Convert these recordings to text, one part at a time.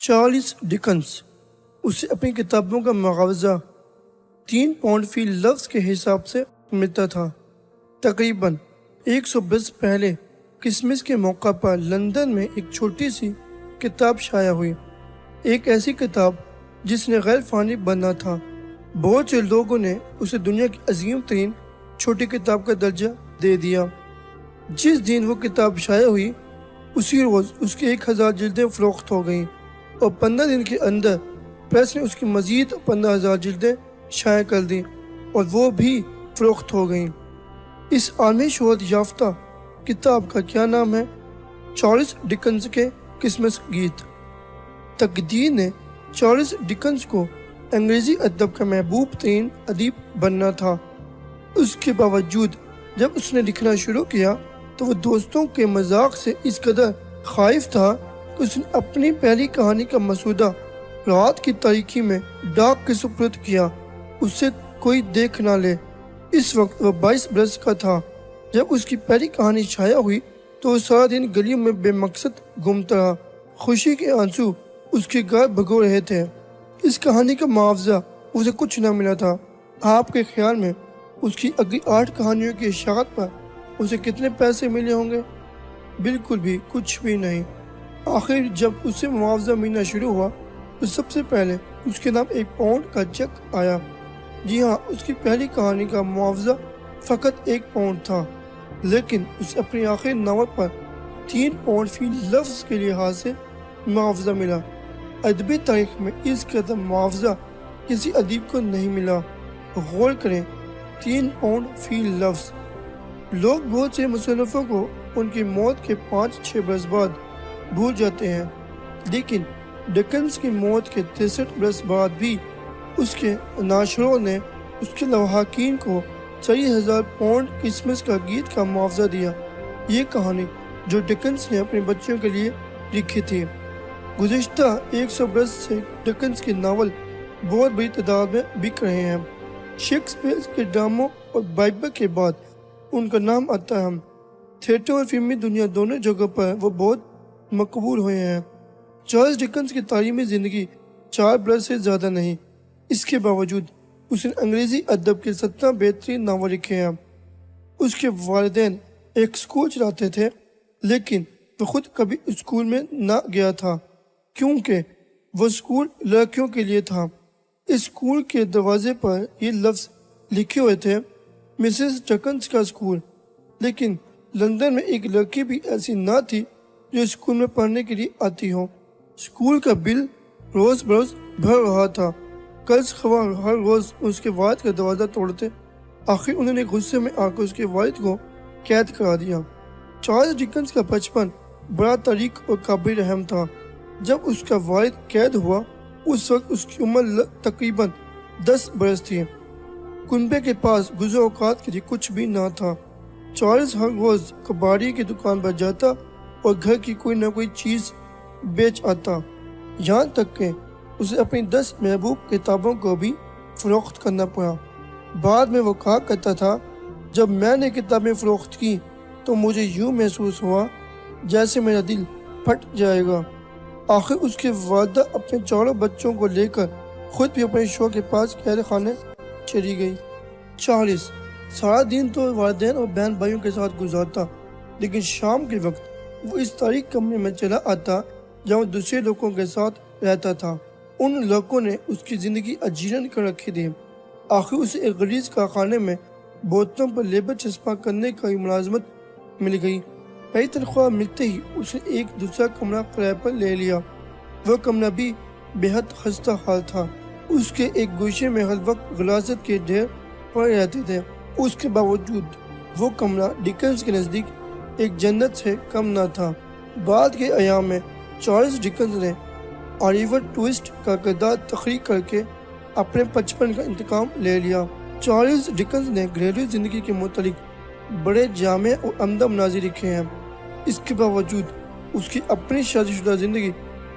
Charles ڈکنس اسے اپنی کتابوں کا معاوضہ 3 پاؤنڈ فی لفظ کے حساب سے ملتا تھا۔ تقریباً 100 برس پہلے کرسمس کے موقع پر لندن میں ایک چھوٹی سی کتاب شائع ہوئی، ایک ایسی کتاب جس نے غیر فانی بننا تھا۔ بہت سے لوگوں نے اسے دنیا کی عظیم ترین چھوٹی کتاب کا درجہ دے دیا۔ جس دن وہ کتاب شائع ہوئی اسی روز اس کی 1000 جلدیں فروخت ہو گئیں اور 15 دن کے اندر پریس نے اس کی مزید 15,000 جلدیں شائع کر دیں اور وہ بھی فروخت ہو گئیں۔ اس عالمی شہرت یافتہ کتاب کا کیا نام ہے؟ چارلس ڈکنس کے کرسمس گیت۔ تقدیر نے چارلس ڈکنس کو انگریزی ادب کا محبوب ترین ادیب بننا تھا۔ اس کے باوجود جب اس نے لکھنا شروع کیا تو وہ دوستوں کے مذاق سے اس قدر خائف تھا کہ اس نے اپنی پہلی کہانی کا مسودہ رات کی تاریکی میں ڈاک کے سپرد کیا، اسے کوئی دیکھ نہ لے۔ اس وقت وہ 22 برس کا تھا۔ جب اس کی پہلی کہانی شائع ہوئی تو وہ سارا دن گلیوں میں بے مقصد گھومتا رہا، خوشی کے آنسو اس کے گھر بھگو رہے تھے۔ اس کہانی کا معاوضہ اسے کچھ نہ ملا تھا۔ آپ کے خیال میں اس کی اگلی 8 کہانیوں کی اشاعت پر اسے کتنے پیسے ملے ہوں گے؟ بالکل بھی کچھ بھی نہیں۔ آخر جب اسے معاوضہ ملنا شروع ہوا تو سب سے پہلے اس کے نام 1 پاؤنڈ کا چیک آیا۔ جی ہاں، اس کی پہلی کہانی کا معاوضہ فقط 1 پاؤنڈ تھا، لیکن اسے اپنی آخری ناول پر 3 پاؤنڈ فی لفظ کے لحاظ سے معاوضہ ملا۔ ادبی تاریخ میں اس قدر معاوضہ کسی ادیب کو نہیں ملا۔ غور کریں، 3 پاؤنڈ فی لفظ۔ لوگ بہت سے مصنفوں کو ان کی موت کے 5-6 برس بعد بھول جاتے ہیں، لیکن ڈکنس کی موت کے 63 برس بعد بھی اس کے ناشروں نے اس کے لواحقین کو 40,000 پاؤنڈ کرسمس کا گیت کا معاوضہ دیا۔ یہ کہانی جو ڈکنس نے اپنے بچوں کے لیے لکھی تھی۔ گزشتہ 100 برس سے ڈکنس کے ناول بہت بڑی تعداد میں بک رہے ہیں۔ شیکسپیئر کے ڈراموں اور بائبل کے بعد ان کا نام آتا ہے۔ تھیٹر اور فلمی دنیا دونوں جگہوں پر وہ بہت مقبول ہوئے ہیں۔ چارلس ڈکنس کی تعلیمی زندگی 4 برس سے زیادہ نہیں، اس کے باوجود اس نے انگریزی ادب کے 17 بہترین ناول لکھے ہیں۔ اس کے والدین ایک اسکول چلاتے تھے، لیکن وہ خود کبھی اسکول میں نہ گیا تھا کیونکہ وہ اسکول لڑکیوں کے لیے تھا۔ اسکول کے دروازے پر یہ لفظ لکھے ہوئے تھے، مسز ڈکنس کا اسکول، لیکن لندن میں ایک لڑکی بھی ایسی نہ تھی جو اسکول میں پڑھنے کے لیے آتی ہو۔ اسکول کا بل روز بروز بڑھ رہا تھا۔ قرض خواہ ہر روز اس کے والد کا دروازہ توڑتے۔ آخر انہوں نے غصے میں آ کر اس کے والد کو قید کرا دیا۔ چارلس ڈکنس کا بچپن بڑا طریق اور قابل رحم تھا۔ جب اس کا والد قید ہوا اس وقت اس کی عمر تقریباً 10 برس تھی۔ کنبے کے پاس گزر اوقات کے لیے کچھ بھی نہ تھا۔ چارلس ہر روز کباڑی کی دکان پر جاتا اور گھر کی کوئی نہ کوئی چیز بیچ آتا، یہاں تک کہ اسے اپنی 10 محبوب کتابوں کو بھی فروخت کرنا پڑا۔ بعد میں وہ کہا کرتا تھا، جب میں نے کتابیں فروخت کی تو مجھے یوں محسوس ہوا جیسے میرا دل پھٹ جائے گا۔ آخر اس کے والدہ اپنے 4 بچوں کو لے کر خود بھی اپنے شوہر کے پاس قید خانے چلی گئی۔ چارلس سارا دن تو والدین اور بہن بھائیوں کے ساتھ گزارتا، لیکن شام کے وقت وہ اس تاریک کمرے میں چلا آتا جہاں وہ دوسرے لوگوں کے ساتھ رہتا تھا۔ ان لوگوں نے اس کی زندگی اجیرن کر رکھی تھی۔ آخر اسے ایک غلیظ کارخانے میں بوتلوں پر لیبل چسپاں کرنے کا ملازمت مل گئی۔ پہلی تنخواہ ملتے ہی اس نے ایک دوسرا کمرہ کرائے پر لے لیا۔ وہ کمرہ بھی بے حد خستہ حال تھا۔ اس کے ایک گوشے میں ہر وقت غلاظت کے ڈھیر پڑے رہتے تھے۔ اس کے باوجود وہ کمرہ ڈکنس کے نزدیک ایک جنت سے کم نہ تھا۔ بعد کے ایام میں چارلس ڈکنس نے آلیور ٹوسٹ کا کردار تخلیق کر کے اپنے بچپن کا انتقام لے لیا۔ چارلس ڈکنس نے گھریلو زندگی کے متعلق بڑے جامع اور عمدہ مناظر لکھے ہیں۔ اس کے باوجود اس کی اپنی شادی شدہ زندگی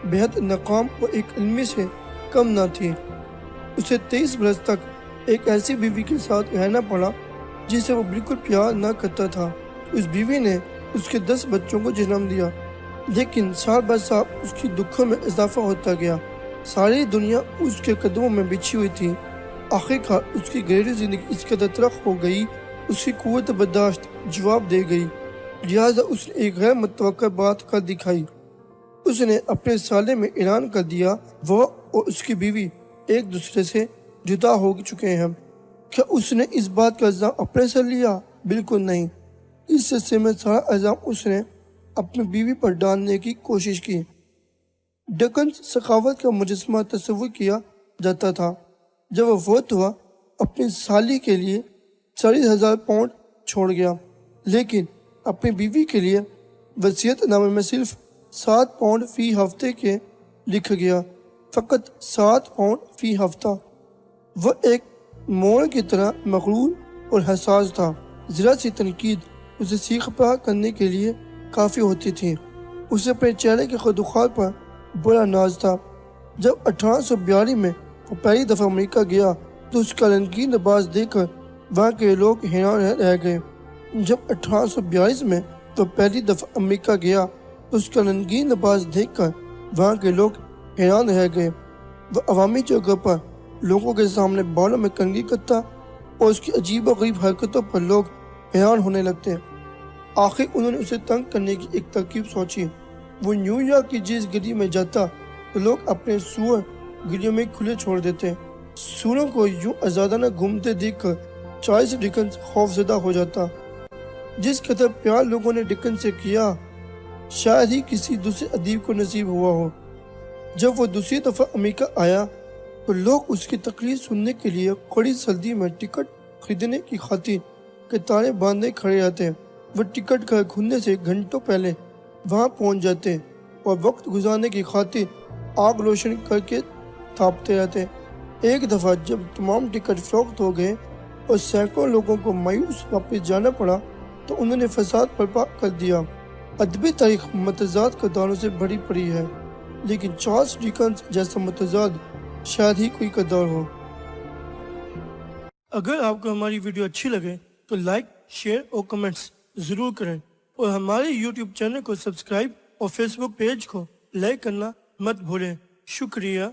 بے حد ناکام اور ایک علمی سے کم نہ تھی۔ اسے 23 برس تک ایک ایسی بیوی کے ساتھ رہنا پڑا جسے وہ بالکل پیار نہ کرتا تھا۔ اس بیوی نے اس کے 10 بچوں کو جنم دیا، لیکن سال بہ سال اس کی دکھوں میں اضافہ ہوتا گیا۔ ساری دنیا اس کے قدموں میں بچھی ہوئی تھی۔ آخرکار اس کی گہری زندگی اس قدر تلخ ہو گئی، اس کی قوت برداشت جواب دے گئی، لہٰذا اس نے ایک غیر متوقع بات کر دکھائی۔ اس نے اپنے سالے میں اعلان کر دیا وہ اور اس کی بیوی ایک دوسرے سے جدا ہو چکے ہیں۔ کیا اس نے اس بات کا الزام اپنے سر لیا؟ بالکل نہیں۔ اس سلسلے میں سارا الزام اس نے اپنی بیوی پر ڈالنے کی کوشش کی۔ ڈکنز سخاوت کا مجسمہ تصور کیا جاتا تھا۔ جب وہ فوت ہوا اپنی سالی کے لیے 40,000 پاؤنڈ چھوڑ گیا، لیکن اپنی بیوی کے لیے وصیت نامے میں صرف 7 پاؤنڈ فی ہفتے کے لکھا گیا، فقط 7 پاؤنڈ فی ہفتہ۔ وہ ایک موڑ کی طرح مغرور اور حساس تھا، ذرا سی تنقید اسے سیخ پا کرنے کے لیے کافی ہوتی تھی۔ اسے اپنے چہرے کے خدوخال پر بڑا ناز تھا۔ جب 1842 میں وہ پہلی دفعہ امریکہ گیا تو اس کا رنگین لباس دیکھ کر وہاں کے لوگ حیران رہ گئے۔ جب 1842 میں وہ پہلی دفعہ امریکہ گیا تو اس کا رنگین لباس دیکھ کر وہاں کے لوگ حیران رہ گئے۔ وہ عوامی جگہ پر لوگوں کے سامنے بالوں میں کنگھی کرتا اور اس کی عجیب و غریب حرکتوں پر لوگ حیران ہونے لگتے۔ آخر انہوں نے اسے تنگ کرنے کی ایک ترکیب سوچی۔ وہ نیو یارک کی جس گلی میں جاتا تو لوگ اپنے سور گلیوں میں کھلے چھوڑ دیتے۔ سوروں کو یوں آزادانہ گھومتے دیکھ کر چارلس ڈکنز خوف زدہ ہو جاتا۔ جس قدر پیار لوگوں نے ڈکنز سے کیا شاید ہی کسی دوسرے ادیب کو نصیب ہوا ہو۔ جب وہ دوسری دفعہ امریکہ آیا تو لوگ اس کی تقریر سننے کے لیے کڑی سردی میں ٹکٹ خریدنے کی خاطر قطاریں باندھے کھڑے رہتے۔ وہ ٹکٹ گھر کھلنے سے گھنٹوں پہلے وہاں پہنچ جاتے اور وقت گزارنے کی خاطر آگ روشن کر کے تھاپتے رہتے۔ ایک دفعہ جب تمام ٹکٹ فروخت ہو گئے اور سینکڑوں لوگوں کو مایوس واپس جانا پڑا تو انہوں نے فساد برپا کر دیا۔ ادبی تاریخ متضاد کرداروں سے بھری پڑی ہے، لیکن چارلس ڈکنز جیسا متضاد شاید ہی کوئی کردار ہو۔ اگر آپ کو ہماری ویڈیو اچھی لگے تو لائک، شیئر اور کمنٹس ضرور کریں، اور ہمارے یوٹیوب چینل کو سبسکرائب اور فیس بک پیج کو لائک کرنا مت بھولیں۔ شکریہ۔